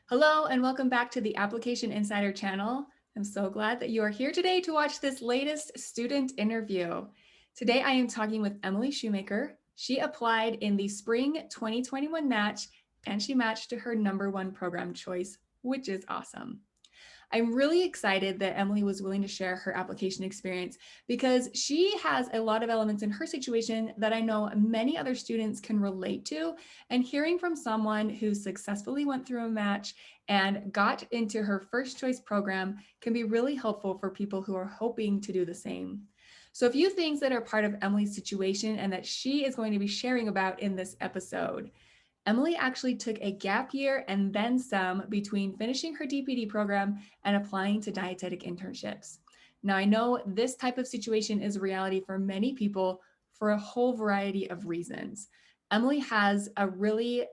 Hello and welcome back to the Application Insider channel. I'm so glad that you are here today to watch this latest student interview. Today I am talking with Emily Schumaker. She applied in the spring 2021 match and she matched to her #1 program choice, which is awesome. I'm really excited that Emily was willing to share her application experience because she has a lot of elements in her situation that I know many other students can relate to. And hearing from someone who successfully went through a match and got into her first choice program can be really helpful for people who are hoping to do the same. So a few things that are part of Emily's situation and that she is going to be sharing about in this episode. Emily actually took a gap year and then some between finishing her DPD program and applying to dietetic internships. Now, I know this type of situation is a reality for many people for a whole variety of reasons. Emily has a really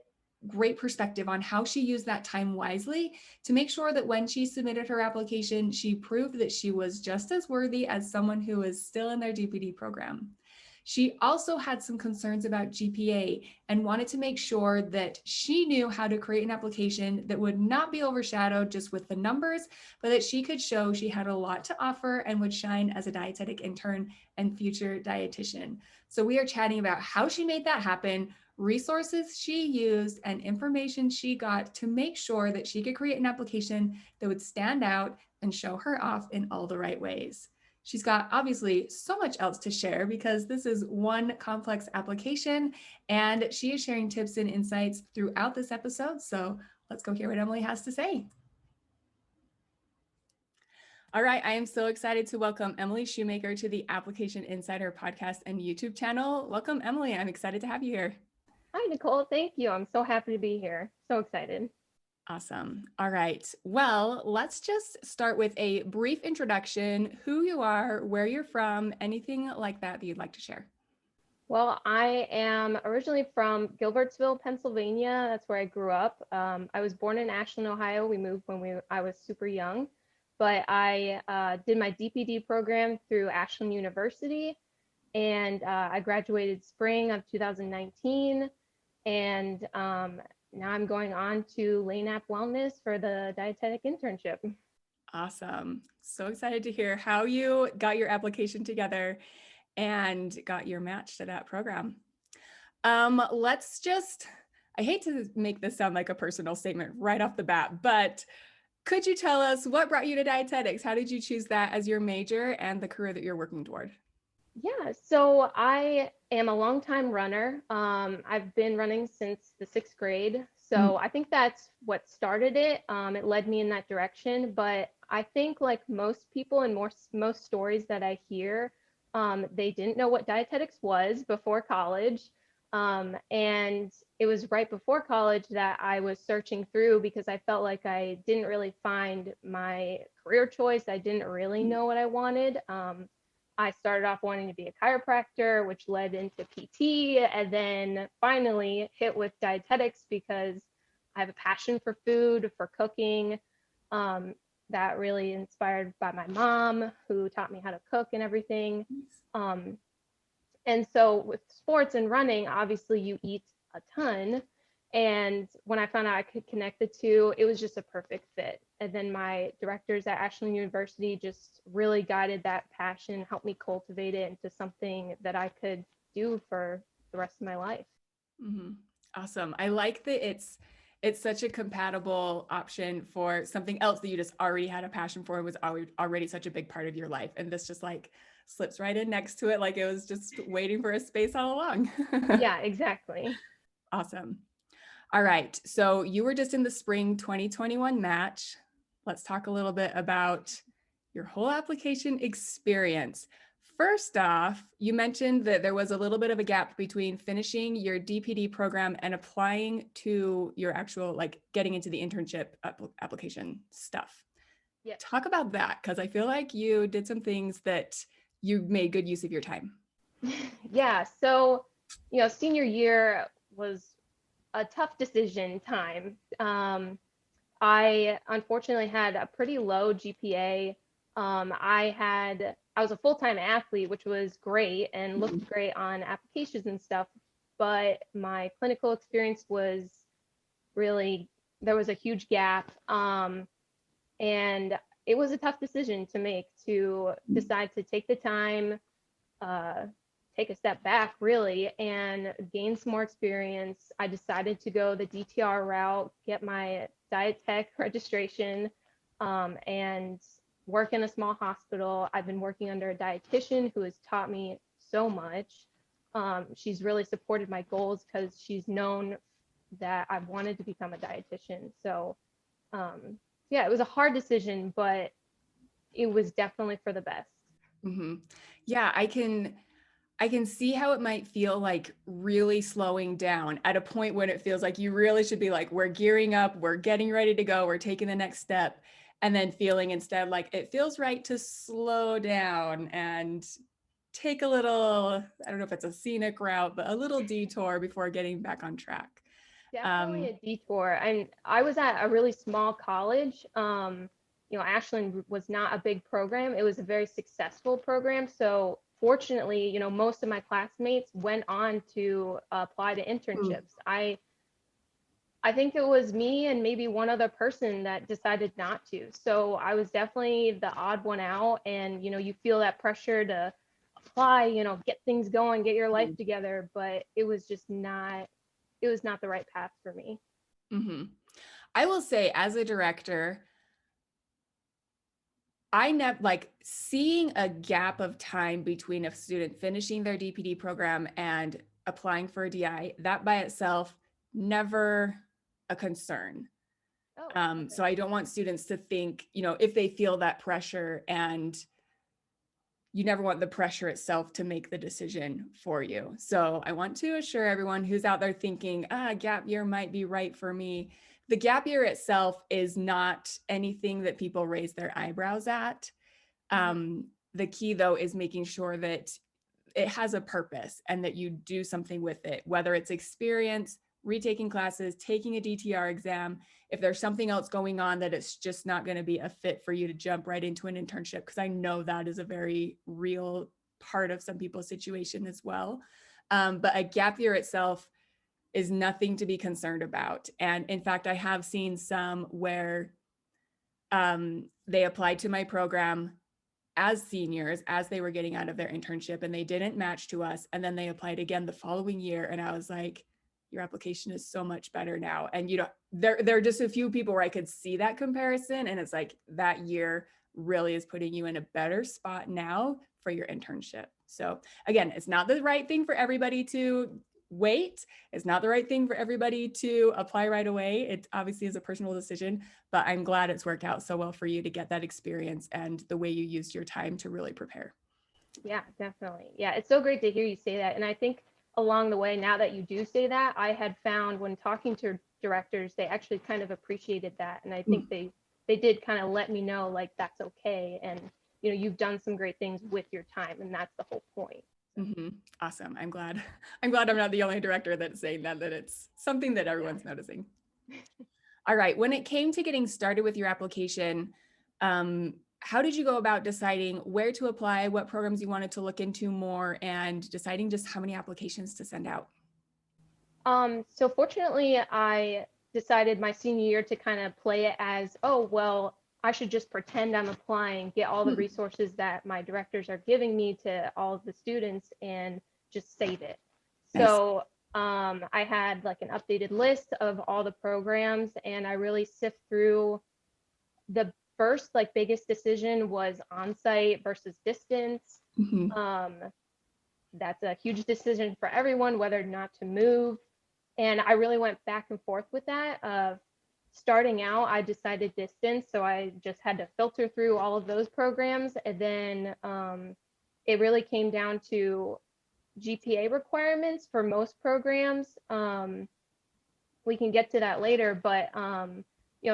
great perspective on how she used that time wisely to make sure that when she submitted her application, she proved that she was just as worthy as someone who is still in their DPD program. She also had some concerns about GPA and wanted to make sure that she knew how to create an application that would not be overshadowed just with the numbers, but that she could show she had a lot to offer and would shine as a dietetic intern and future dietitian. So we are chatting about how she made that happen, resources she used, and information she got to make sure that she could create an application that would stand out and show her off in all the right ways. She's got obviously so much else to share because this is one complex application and she is sharing tips and insights throughout this episode. So let's go hear what Emily has to say. All right, I am so excited to welcome Emily Schumaker to the Application Insider podcast and YouTube channel. Welcome, Emily. I'm excited to have you here. Hi, Nicole. Thank you. I'm so happy to be here. So excited. Awesome. All right. Well, let's just start with a brief introduction, who you are, where you're from, anything like that that you'd like to share. Well, I am originally from Gilbertsville, Pennsylvania. That's where I grew up. I was born in Ashland, Ohio. We moved when I was super young, but I did my DPD program through Ashland University, and I graduated spring of 2019. And now I'm going on to Lane App Wellness for the dietetic internship. Awesome. So excited to hear how you got your application together and got your match to that program. Let's just, I hate to make this sound like a personal statement right off the bat, but could you tell us what brought you to dietetics? How did you choose that as your major and the career that you're working toward? Yeah, so I am a longtime runner. I've been running since the sixth grade. Mm, So I think that's what started it. It led me in that direction. But I think, like most people and most stories that I hear, they didn't know what dietetics was before college. And it was right before college that I was searching through because I felt like I didn't really find my career choice. I didn't really know what I wanted. I started off wanting to be a chiropractor, which led into PT, and then finally hit with dietetics because I have a passion for food, for cooking. That really inspired by my mom, who taught me how to cook and everything. Um, and so with sports and running, obviously you eat a ton. And when I found out I could connect the two, it was just a perfect fit. And then my directors at Ashland University just really guided that passion, helped me cultivate it into something that I could do for the rest of my life. mhm. Awesome. I like that it's such a compatible option for something else that you just already had a passion for and was already such a big part of your life. And this just like slips right in next to it, like it was just waiting for a space all along. Yeah, exactly. Awesome. All right. So you were just in the spring 2021 match. Let's talk a little bit about your whole application experience. First off, you mentioned that there was a little bit of a gap between finishing your DPD program and applying to your actual, like getting into the internship application stuff. Yeah. Talk about that because I feel like you did some things that you made good use of your time. Yeah. So, senior year was a tough decision time. I unfortunately had a pretty low GPA. I was a full-time athlete, which was great and looked great on applications and stuff, but my clinical experience was really there was a huge gap. And it was a tough decision to make, to decide to take the time, uh, take a step back really, and gain some more experience. I decided to go the DTR route, get my diet tech registration, and work in a small hospital. I've been working under a dietitian who has taught me so much. She's really supported my goals because she's known that I've wanted to become a dietitian. So yeah, it was a hard decision, but it was definitely for the best. Hmm. Yeah, I can see how it might feel like really slowing down at a point when it feels like you really should be like, we're gearing up, we're getting ready to go, we're taking the next step. And then feeling instead like it feels right to slow down and take a little, I don't know if it's a scenic route, but a little detour before getting back on track. Definitely Um, a detour. And I was at a really small college. Ashland was not a big program. It was a very successful program. So fortunately, most of my classmates went on to apply to mm, internships. I think it was me and maybe one other person that decided not to. So I was definitely the odd one out. And, you feel that pressure to apply, get things going, get your life mm, together. But it was not the right path for me. mhm. I will say, as a director, I never like seeing a gap of time between a student finishing their DPD program and applying for a DI, that by itself, never a concern. Oh, So okay. I don't want students to think, if they feel that pressure, and you never want the pressure itself to make the decision for you. So I want to assure everyone who's out there thinking, gap year might be right for me. The gap year itself is not anything that people raise their eyebrows at. Mhm. The key, though, is making sure that it has a purpose and that you do something with it, whether it's experience, retaking classes, taking a DTR exam. If there's something else going on that it's just not going to be a fit for you to jump right into an internship, because I know that is a very real part of some people's situation as well. But a gap year itself is nothing to be concerned about. And in fact, I have seen some where they applied to my program as seniors as they were getting out of their internship, and they didn't match to us, and then they applied again the following year, and I was like, your application is so much better now. And there are just a few people where I could see that comparison, and it's like that year really is putting you in a better spot now for your internship. So again, it's not the right thing for everybody to wait. It's not the right thing for everybody to apply right away. It obviously is a personal decision, but I'm glad it's worked out so well for you to get that experience and the way you used your time to really prepare. Yeah, definitely. Yeah, it's so great to hear you say that. And I think along the way, now that you do say that, I had found when talking to directors, they actually kind of appreciated that. And I think they did kind of let me know like that's okay. And you've done some great things with your time, and that's the whole point. Mm-hmm. Awesome. I'm glad. I'm glad I'm not the only director that's saying that it's something that Yeah. everyone's noticing. All right. When it came to getting started with your application, how did you go about deciding where to apply, what programs you wanted to look into more, and deciding just how many applications to send out? So fortunately, I decided my senior year to kind of play it as, oh, well, I should just pretend I'm applying, get all the Hmm. resources that my directors are giving me to all of the students, and just save it. Nice. So I had like an updated list of all the programs, and I really sift through. The first like biggest decision was on-site versus distance. Mm-hmm. Um, that's a huge decision for everyone, whether or not to move. And I really went back and forth with that. Starting out, I decided distance, so I just had to filter through all of those programs. And then it really came down to GPA requirements for most programs. We can get to that later, but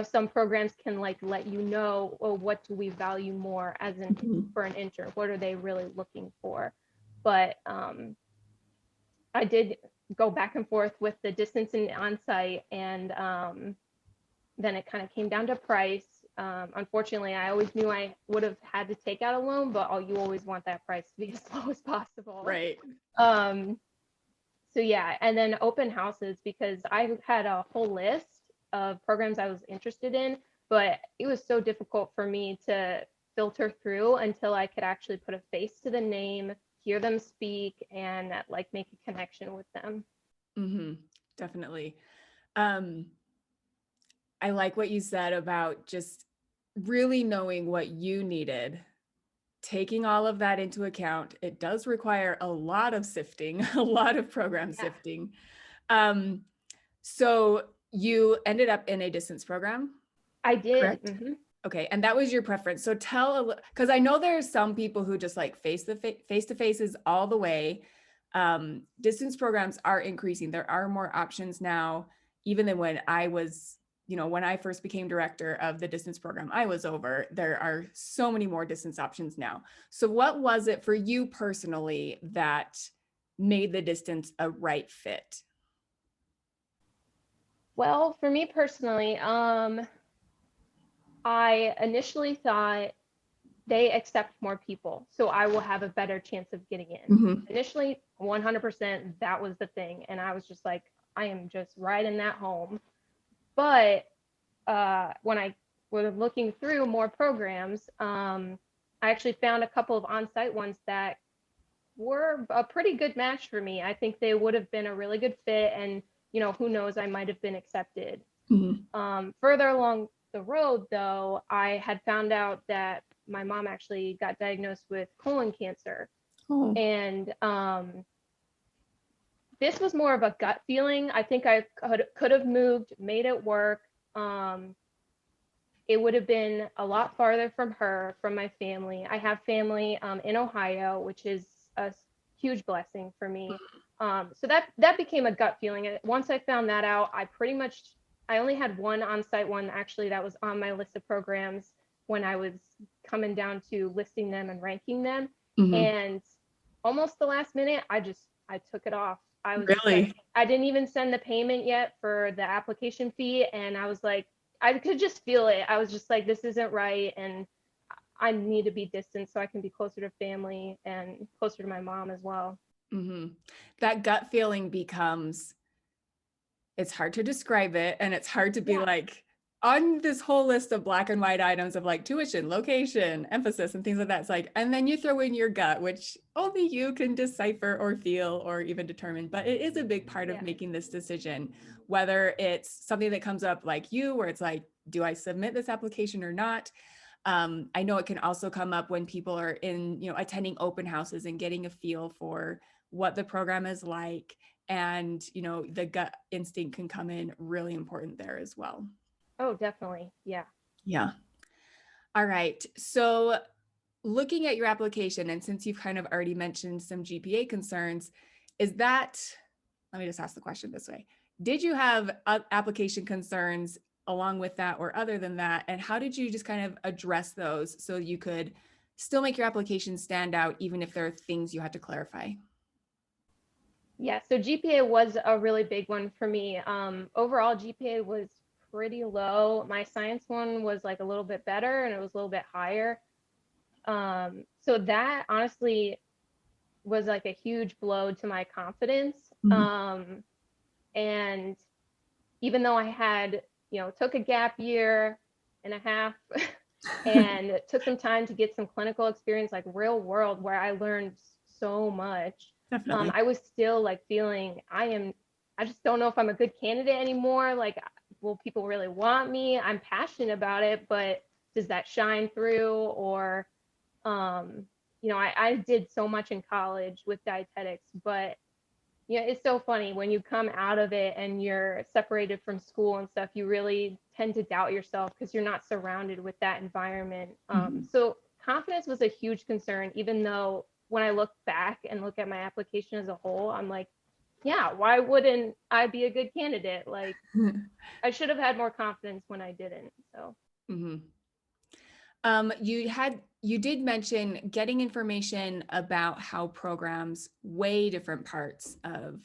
some programs can like let you know, well, what do we value more as an Mm-hmm. for an intern? What are they really looking for? But I did go back and forth with the distance and on-site, and then it kind of came down to price. Unfortunately, I always knew I would have had to take out a loan, but you always want that price to be as low as possible. Right. Um, so yeah, and then open houses, because I had a whole list of programs I was interested in, but it was so difficult for me to filter through until I could actually put a face to the name, hear them speak, and like make a connection with them. Mm-hmm. Definitely. Um, I like what you said about just really knowing what you needed, taking all of that into account. It does require a lot of sifting, a lot of program Yeah, sifting. Um, so you ended up in a distance program, I did. correct? Hmm. Okay, and that was your preference. So tell, because I know there's some people who just like face to faces all the way. Distance programs are increasing. There are more options now, even than when I was, when I first became director of the distance program I was over. There are so many more distance options now. So what was it for you personally that made the distance a right fit? Well, for me personally, I initially thought they accept more people, so I will have a better chance of getting in. Mm-hmm. Initially, 100%, that was the thing. And I was just like, I am just right in that home. But when I was looking through more programs, I actually found a couple of on site ones that were a pretty good match for me. I think they would have been a really good fit. And, who knows, I might have been accepted. Mm-hmm. Further along the road, though, I had found out that my mom actually got diagnosed with colon cancer. Oh. And this was more of a gut feeling. I think I could have moved, made it work. Um, it would have been a lot farther from her, from my family. I have family in Ohio, which is a huge blessing for me. So that became a gut feeling. Once I found that out, I only had one on-site one actually that was on my list of programs when I was coming down to listing them and ranking them. Mm-hmm. And almost the last minute, I took it off. I was just like, Really? I didn't even send the payment yet for the application fee, and I was like, I could just feel it. I was just like, this isn't right, and I need to be distant so I can be closer to family and closer to my mom as well. Mm-hmm. That gut feeling becomes, it's hard to describe it, and it's hard to be Yeah, like on this whole list of black and white items of like tuition, location, emphasis, and things like that. It's like, and then you throw in your gut, which only you can decipher or feel or even determine. But it is a big part of yeah. making this decision, whether it's something that comes up like you, where it's like, do I submit this application or not? I know it can also come up when people are in, attending open houses and getting a feel for what the program is like. And, the gut instinct can come in really important there as well. Oh, definitely. Yeah. Yeah. All right. So looking at your application, and since you've kind of already mentioned some GPA concerns, is that, let me just ask the question this way. Did you have application concerns along with that or other than that? And how did you just kind of address those so you could still make your application stand out, even if there are things you had to clarify? Yeah. So GPA was a really big one for me. Overall, GPA was pretty low. My science one was like a little bit better and it was a little bit higher. So that honestly was like a huge blow to my confidence. Mhm. And even though I had, took a gap year and a half and took some time to get some clinical experience, like real world, where I learned so much, Definitely. I was still like feeling I just don't know if I'm a good candidate anymore. Like, will people really want me? I'm passionate about it, but does that shine through? Or, um, I did so much in college with dietetics, but yeah, it's so funny when you come out of it and you're separated from school and stuff, you really tend to doubt yourself because you're not surrounded with that environment. Mhm. So confidence was a huge concern, even though when I look back and look at my application as a whole, I'm like, yeah, why wouldn't I be a good candidate? Like, I should have had more confidence when I didn't. So, Mhm. You did mention getting information about how programs weigh different parts of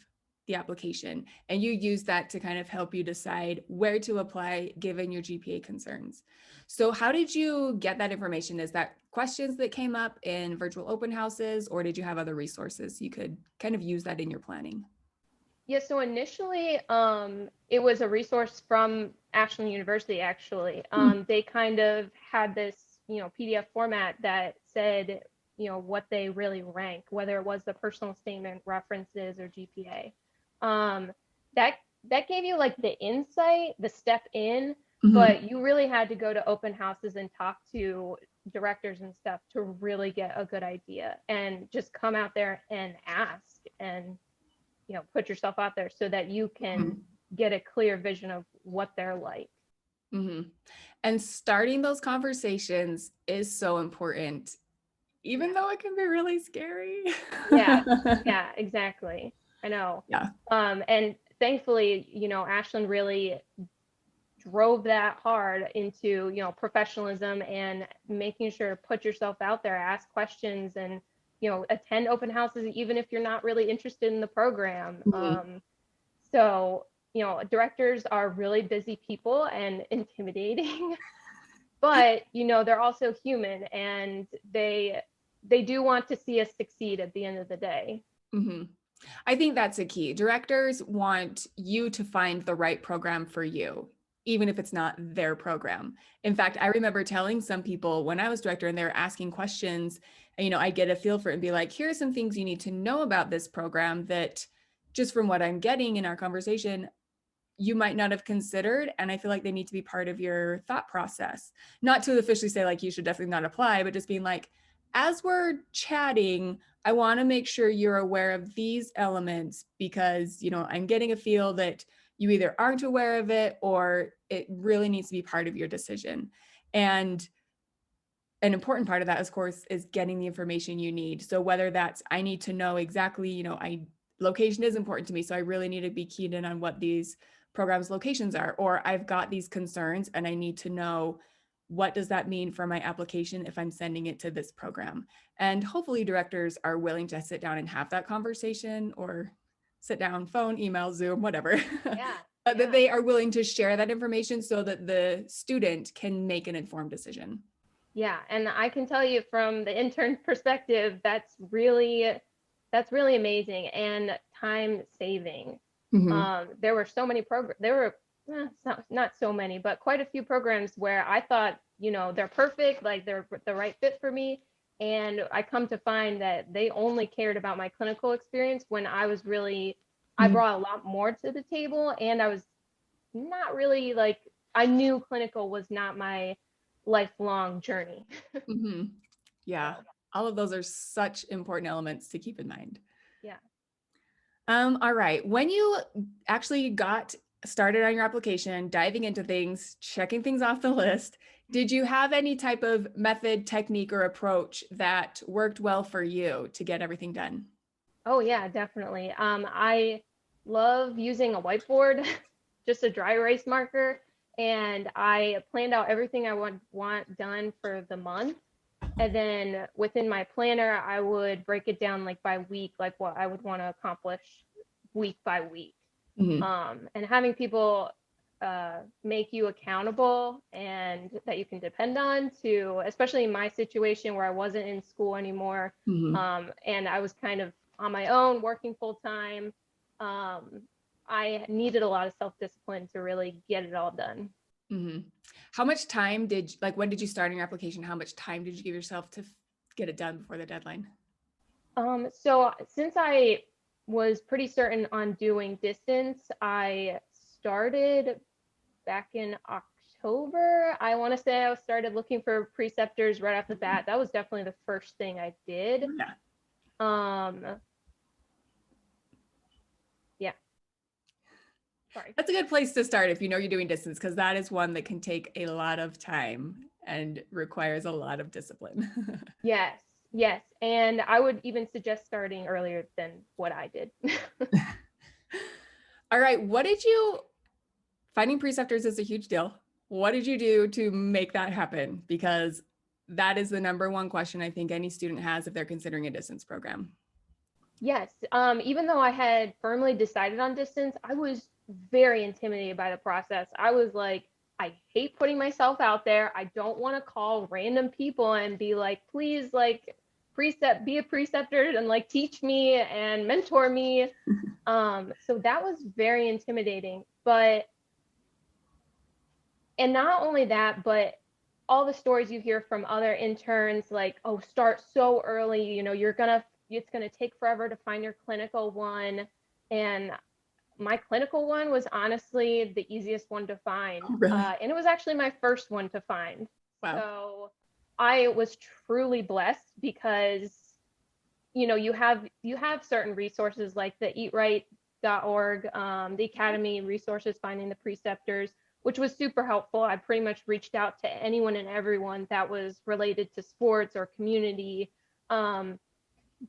the application, and you use that to kind of help you decide where to apply given your GPA concerns. So how did you get that information? Is that questions that came up in virtual open houses, or did you have other resources you could kind of use that in your planning? yeah, so initially, it was a resource from Ashland University, actually. Hmm. They kind of had this, PDF format that said, what they really rank, whether it was the personal statement, references, or GPA. Um, that that gave you like the insight, the step in, Hmm. but you really had to go to open houses and talk to directors and stuff to really get a good idea, and just come out there and ask, and put yourself out there so that you can Hmm. get a clear vision of what they're like. Hmm. And starting those conversations is so important, even Yeah. though it can be really scary. Yeah. Yeah, exactly. I know. Yeah. And thankfully, Ashland really drove that hard into, professionalism and making sure put yourself out there, ask questions, and, attend open houses even if you're not really interested in the program. Mhm. So, directors are really busy people and intimidating, but they're also human, and they do want to see us succeed at the end of the day. Mhm. I think that's a key. Directors want you to find the right program for you, even if it's not their program. In fact, I remember telling some people when I was director and they were asking questions, and, I get a feel for it and be like, here are some things you need to know about this program that just from what I'm getting in our conversation, you might not have considered. And I feel like they need to be part of your thought process. Not to officially say like you should definitely not apply, but just being like, as we're chatting, I want to make sure you're aware of these elements because, I'm getting a feel that you either aren't aware of it or it really needs to be part of your decision. And an important part of that, of course, is getting the information you need. So whether that's I need to know exactly, location is important to me, so I really need to be keyed in on what these programs' locations are, or I've got these concerns and I need to know what does that mean for my application if I'm sending it to this program. And hopefully directors are willing to sit down and have that conversation or sit down, phone, email, Zoom, whatever. Yeah, But that yeah. they are willing to share that information so that the student can make an informed decision. Yeah, and I can tell you from the intern perspective, that's really amazing and time saving. Mhm. There were so many programs. There were not so many, but quite a few programs where I thought, they're perfect, like they're the right fit for me, and I come to find that they only cared about my clinical experience when I Mhm. brought a lot more to the table, and I was not really like I knew clinical was not my lifelong journey. Mhm. Yeah. So All of those are such important elements to keep in mind. yeah. All right. When you actually got started on your application, diving into things, checking things off the list, did you have any type of method, technique, or approach that worked well for you to get everything done? Oh yeah, definitely. I love using a whiteboard, just a dry erase marker, and I planned out everything I would want done for the month. And then within my planner, I would break it down like by week, like what I would want to accomplish week by week. Mhm. And having people make you accountable and that you can depend on to, especially in my situation where I wasn't in school anymore, Mhm. and I was kind of on my own working full time. Um, I needed a lot of self discipline to really get it all done. Mhm. How much time like, when did you start on your application? How much time did you give yourself to get it done before the deadline? So since I was pretty certain on doing distance, I started back in October. I want to say I started looking for preceptors right off the bat. That was definitely the first thing I did. Yeah. Um, yeah, sorry. That's a good place to start if you know you're doing distance, because that is one that can take a lot of time and requires a lot of discipline. Yes, yes. And I would even suggest starting earlier than what I did. All right. Finding preceptors is a huge deal. What did you do to make that happen? Because that is the number one question I think any student has if they're considering a distance program. Yes, even though I had firmly decided on distance, I was very intimidated by the process. I was like, I hate putting myself out there. I don't want to call random people and be like, please, like, be a preceptor and like teach me and mentor me. So that was very intimidating. But And not only that, but all the stories you hear from other interns, like, oh, start so early, it's gonna take forever to find your clinical one. And my clinical one was honestly the easiest one to find. Oh, really? And it was actually my first one to find. Wow. So I was truly blessed because, you have certain resources like the eatright.org, the Academy resources, finding the preceptors, which was super helpful. I pretty much reached out to anyone and everyone that was related to sports or community. Um,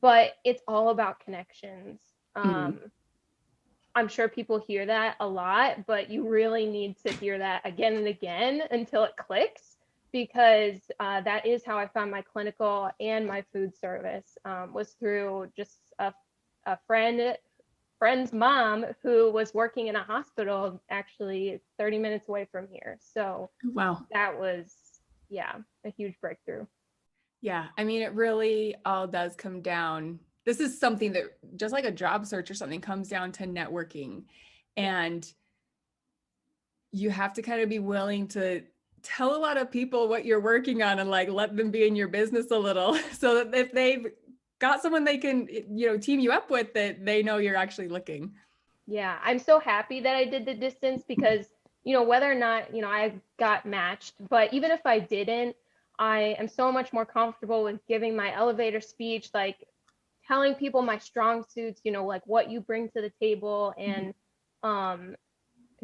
but it's all about connections. Mm. I'm sure people hear that a lot, but you really need to hear that again and again until it clicks, because that is how I found my clinical and my food service, was through just a friend's mom who was working in a hospital actually 30 minutes away from here. So Wow. that was, yeah, a huge breakthrough. Yeah. I mean, it really all does come down. This is something that just like a job search or something comes down to networking. Yeah. And you have to kind of be willing to tell a lot of people what you're working on and like let them be in your business a little so that if they've got someone they can, team you up with, that they know you're actually looking. Yeah, I'm so happy that I did the distance because, whether or not, I got matched, but even if I didn't, I am so much more comfortable with giving my elevator speech, like telling people my strong suits, like what you bring to the table, and um,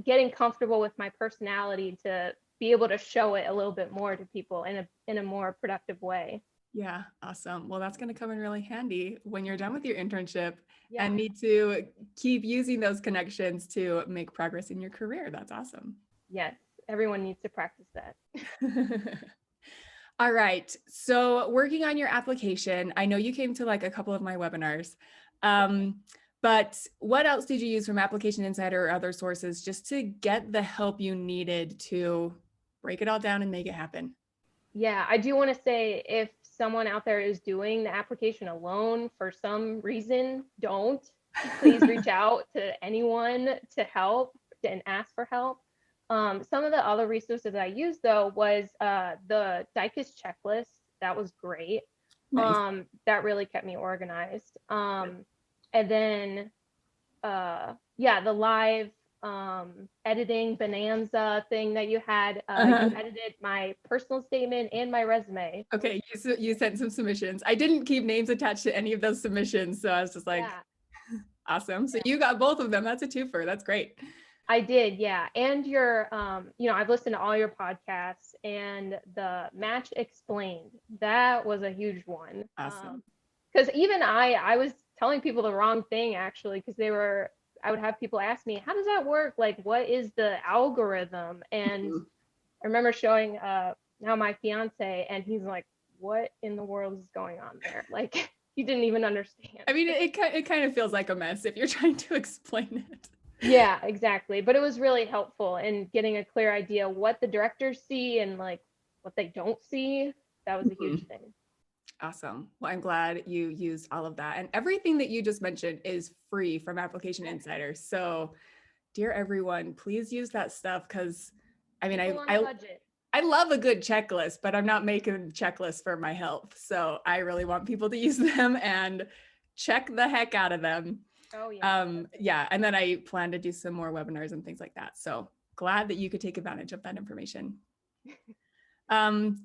getting comfortable with my personality to be able to show it a little bit more to people in a more productive way. Yeah, awesome. Well, that's going to come in really handy when you're done with your internship Yeah. and need to keep using those connections to make progress in your career. That's awesome. Yes, everyone needs to practice that. All right. So, working on your application, I know you came to like a couple of my webinars. Yeah. Um, but what else did you use from Application Insider or other sources just to get the help you needed to break it all down and make it happen? Yeah, I do want to say, if someone out there is doing the application alone for some reason, don't. Please reach out to anyone to help and ask for help. Some of the other resources I used though was the DICUS checklist. That was great. Nice. That really kept me organized. And then yeah, the live editing bonanza thing that you had. You Uh-huh. edited my personal statement and my resume. Okay, you sent some submissions. I didn't keep names attached to any of those submissions, so I was just like, Yeah, awesome. So yeah, you got both of them. That's a twofer. That's great. I did. Yeah, and I've listened to all your podcasts, and the match explained, that was a huge one. Awesome. Because even I was telling people the wrong thing actually, because I would have people ask me, how does that work? Like, what is the algorithm? And Mhm. I remember showing now my fiance, and he's like, what in the world is going on there? Like, he didn't even understand. I mean, it kind of feels like a mess if you're trying to explain it. Yeah, exactly. But it was really helpful in getting a clear idea what the directors see and like what they don't see. That was a huge Mhm. thing. Awesome. Well, I'm glad you used all of that. And everything that you just mentioned is free from Application Insider. So, dear everyone, please use that stuff because I mean, People on a budget. I love a good checklist, but I'm not making checklists for my health. So, I really want people to use them and check the heck out of them. Oh yeah. Yeah, and then I plan to do some more webinars and things like that. So, glad that you could take advantage of that information. Um,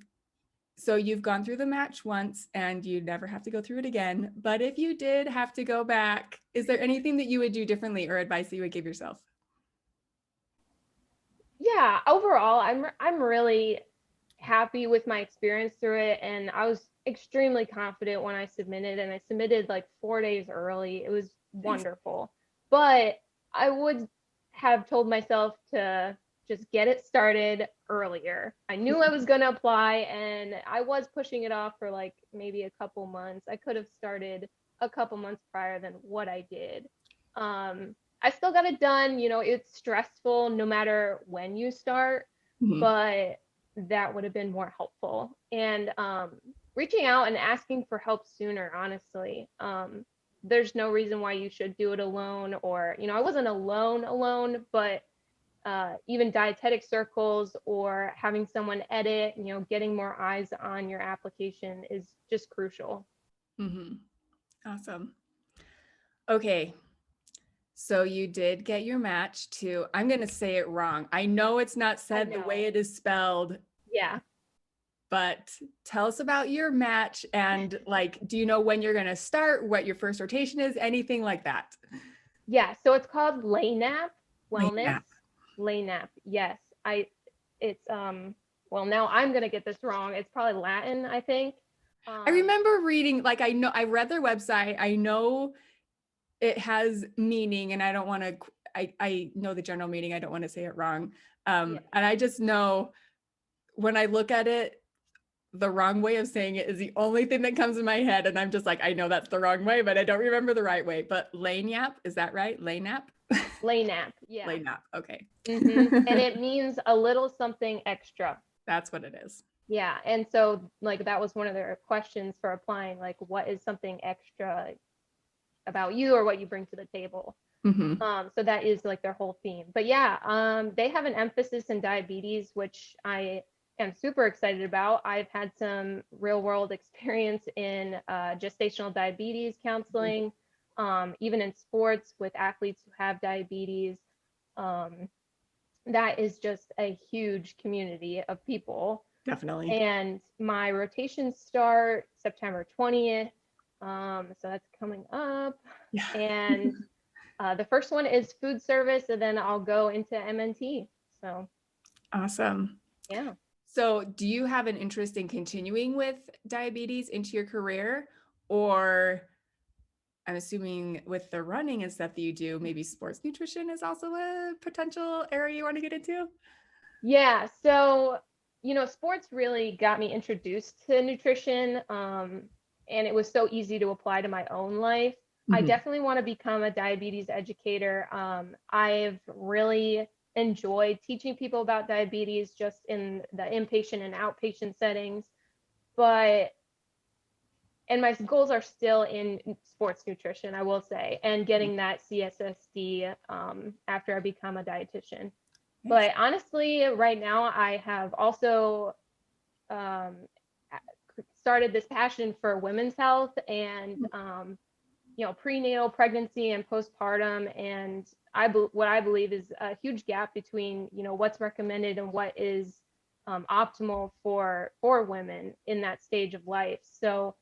So you've gone through the match once and you never have to go through it again. But if you did have to go back, is there anything that you would do differently or advice that you would give yourself? Yeah, overall, I'm really happy with my experience through it, and I was extremely confident when I submitted, and I submitted like 4 days early. It was Nice. wonderful. But I would have told myself to just get it started earlier. I knew I was going to apply, and I was pushing it off for like maybe a couple months. I could have started a couple months prior than what I did. I still got it done. It's stressful no matter when you start, Mhm. but that would have been more helpful. And reaching out and asking for help sooner, honestly. There's no reason why you should do it alone, or, I wasn't alone, but even dietetic circles or having someone edit, getting more eyes on your application is just crucial. Mm-hmm. Awesome. Okay. So you did get your match to, I'm going to say it wrong. I know it's not said the way it is spelled. Yeah. But tell us about your match and like, do you know when you're going to start, what your first rotation is, anything like that? Yeah. So it's called LANAP Wellness. LANAP. LANAP. Yes. It's, well, now I'm going to get this wrong. It's probably Latin, I think. I remember reading, like, I read their website. I know it has meaning and I don't want to, I know the general meaning. I don't want to say it wrong. Yeah. And I just know when I look at it, the wrong way of saying it is the only thing that comes in my head. And I'm just like, I know that's the wrong way, but I don't remember the right way. But LANAP, is that right? LANAP? LANAP. Yeah. LANAP. Okay. And it means a little something extra. That's what it is. Yeah. And so like that was one of their questions for applying, like what is something extra about you or what you bring to the table. Mm-hmm. So that is like their whole theme. But yeah, they have an emphasis in diabetes, which I am super excited about. I've had some real world experience in gestational diabetes counseling, even in sports with athletes who have diabetes. That is just a huge community of people. Definitely. And my rotations start September 20th. So that's coming up. Yeah. And the first one is food service, and then I'll go into MNT. So awesome. Yeah. So do you have an interest in continuing with diabetes into your career? Or I'm assuming with the running and stuff that you do, maybe sports nutrition is also a potential area you want to get into? Yeah. So, sports really got me introduced to nutrition. And it was so easy to apply to my own life. I definitely want to become a diabetes educator. I've really enjoyed teaching people about diabetes just in the inpatient and outpatient settings. And my goals are still in sports nutrition, I will say, and getting that CSSD after I become a dietitian. But honestly, right now, I have also started this passion for women's health and prenatal pregnancy and postpartum, and what I believe is a huge gap between what's recommended and what is optimal for women in that stage of life. So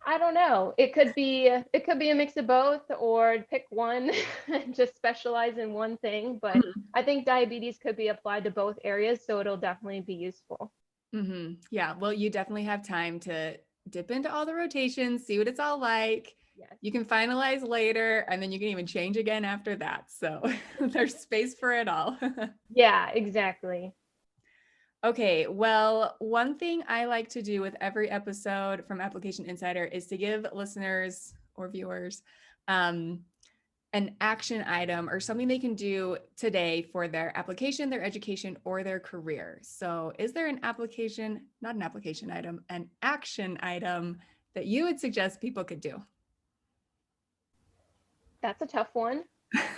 I don't know. It could be a mix of both, or pick one and just specialize in one thing. But I think diabetes could be applied to both areas, so it'll definitely be useful. Mm-hmm. Yeah. Well, you definitely have time to dip into all the rotations, see what it's all like. Yes. You can finalize later, and then you can even change again after that. So there's space for it all. Yeah, exactly. Okay, well, one thing I like to do with every episode from Application Insider is to give listeners or viewers an action item or something they can do today for their application, their education, or their career. So is there an application, not an application item, an action item that you would suggest people could do? That's a tough one.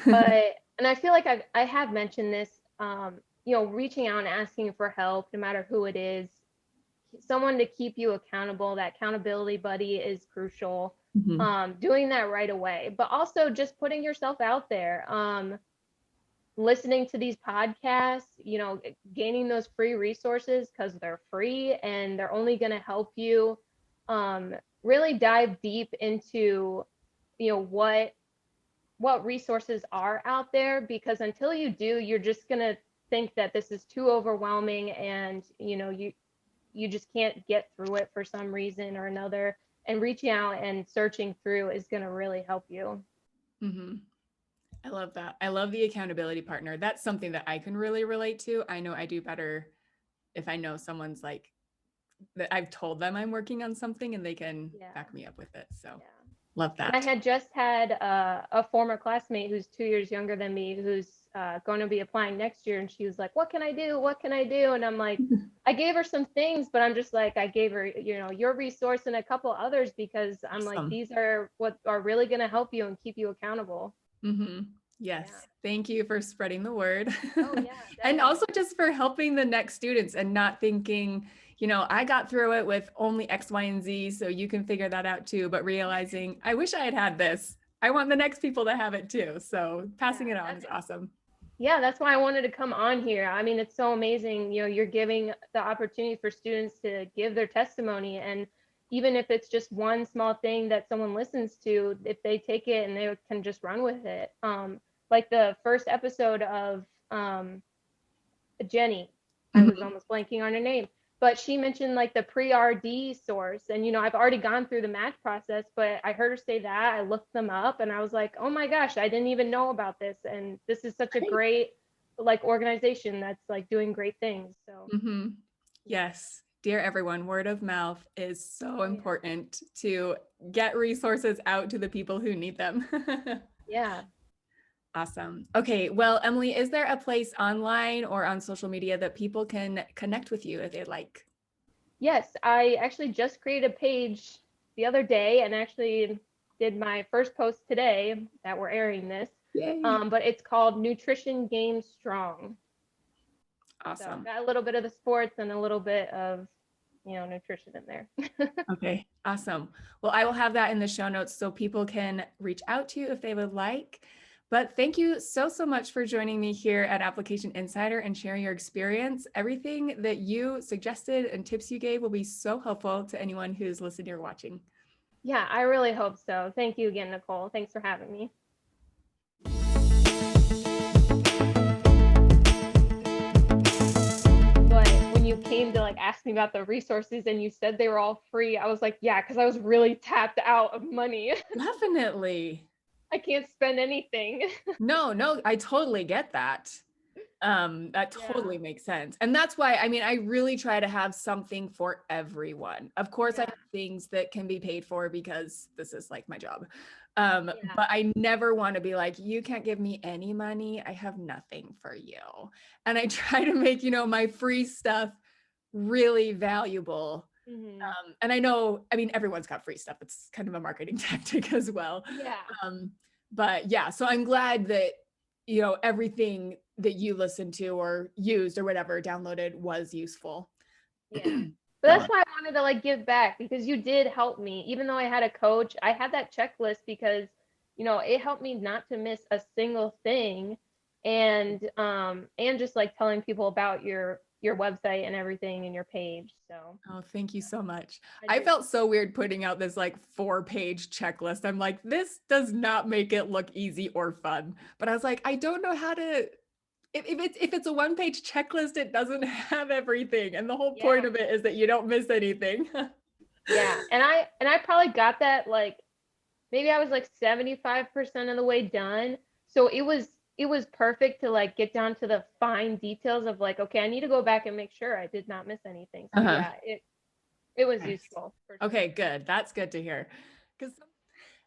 And I feel like I have mentioned this, reaching out and asking for help, no matter who it is, someone to keep you accountable. That accountability buddy is crucial. Doing that right away, but also just putting yourself out there, listening to these podcasts, gaining those free resources because they're free and they're only going to help you really dive deep into what resources are out there, because until you do, you're just going to think that this is too overwhelming and you just can't get through it for some reason or another. And reaching out and searching through is going to really help you. I love that. I love the accountability partner. That's something that I can really relate to. I know I do better if I know someone's like that I've told them I'm working on something and they can back me up with it. So love that. And I had just had a former classmate who's 2 years younger than me, who's going to be applying next year. And she was like, what can I do? What can I do? And I'm like, I gave her some things, but I'm just like, I gave her, your resource and a couple others, because I'm like, these are what are really going to help you and keep you accountable. Yeah. Yes. Thank you for spreading the word. Oh yeah, And definitely. also just for helping the next students and not thinking, I got through it with only X, Y, and Z, so you can figure that out too, but realizing, I wish I had had this. I want the next people to have it too. So Yeah, passing it on is awesome. yeah, that's why I wanted to come on here. I mean, it's so amazing. You're giving the opportunity for students to give their testimony. And even if it's just one small thing that someone listens to, if they take it and they can just run with it. Like the first episode of Jenny, I was Mhm. almost blanking on her name, but she mentioned like the pre-RD source. And, I've already gone through the match process, but I heard her say that. I looked them up and I was like, oh my gosh, I didn't even know about this. And this is such a Great. great like organization that's like doing great things. So, Mhm. yeah. Yes. Dear everyone, word of mouth is so Oh, yeah. important to get resources out to the people who need them. Yeah. Awesome. Okay. Well, Emily, is there a place online or on social media that people can connect with you if they'd like? Yes, I actually just created a page the other day and actually did my first post today that we're airing this. Yay. But it's called Nutrition Game Strong. So Awesome. got a little bit of the sports and a little bit of, nutrition in there. Okay. Awesome. Well, I will have that in the show notes so people can reach out to you if they would like. But thank you so, so much for joining me here at Application Insider and sharing your experience. Everything that you suggested and tips you gave will be so helpful to anyone who's listening or watching. Yeah, I really hope so. Thank you again, Nicole. Thanks for having me. But when you came to like ask me about the resources and you said they were all free, I was like, yeah, because I was really tapped out of money. Definitely. I can't spend anything. No, no, I totally get that. That Yeah. totally makes sense. And that's why, I mean, I really try to have something for everyone. Of course, I Yeah. have things that can be paid for because this is like my job. Yeah. But I never want to be like, you can't give me any money. I have nothing for you. And I try to make, my free stuff really valuable. Hmm. And I know, I mean, everyone's got free stuff. It's kind of a marketing tactic as well. Yeah. Um, but yeah, so I'm glad that, everything that you listened to or used or whatever downloaded was useful. Yeah. But So, that's why I wanted to like give back because you did help me. Even though I had a coach, I had that checklist because, it helped me not to miss a single thing and just like telling people about your website and everything and your page. So oh, thank you so much. I I do. felt so weird putting out this like 4-page checklist. I'm like, this does not make it look easy or fun. But I was like, I don't know how to if it's a 1-page checklist, it doesn't have everything. And the whole point Yeah. of it is that you don't miss anything. Yeah. And I probably got that like maybe I was like 75% of the way done. So it was perfect to like get down to the fine details of like, okay, I need to go back and make sure I did not miss anything. So Uh-huh. yeah, it was Nice. useful for sure. Okay, good. That's good to hear. Because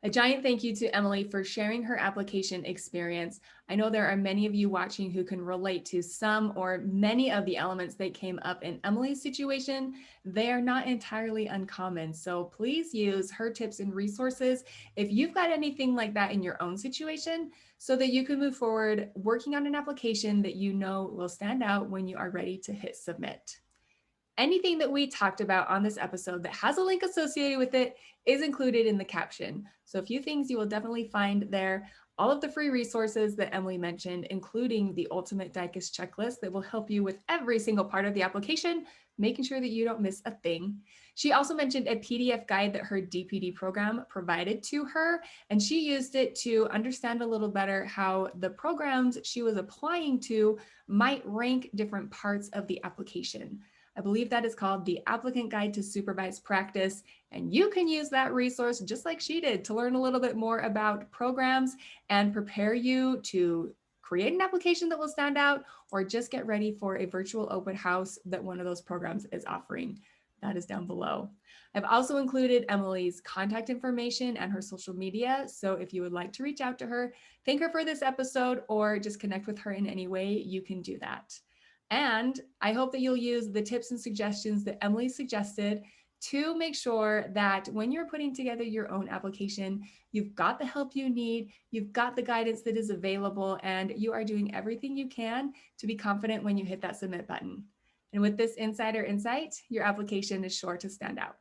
a giant thank you to Emily for sharing her application experience. I know there are many of you watching who can relate to some or many of the elements that came up in Emily's situation. They are not entirely uncommon. So please use her tips and resources if you've got anything like that in your own situation so that you can move forward working on an application that you know will stand out when you are ready to hit submit. Anything that we talked about on this episode that has a link associated with it is included in the caption. So a few things you will definitely find there. All of the free resources that Emily mentioned, including the Ultimate Dicus checklist that will help you with every single part of the application, making sure that you don't miss a thing. She also mentioned a PDF guide that her DPD program provided to her, and she used it to understand a little better how the programs she was applying to might rank different parts of the application. I believe that is called the Applicant Guide to Supervised Practice. And you can use that resource just like she did to learn a little bit more about programs and prepare you to create an application that will stand out or just get ready for a virtual open house that one of those programs is offering. That is down below. I've also included Emily's contact information and her social media. So if you would like to reach out to her, thank her for this episode, or just connect with her in any way, you can do that. And I hope that you'll use the tips and suggestions that Emily suggested to make sure that when you're putting together your own application, you've got the help you need, you've got the guidance that is available, and you are doing everything you can to be confident when you hit that submit button. And with this insider insight, your application is sure to stand out.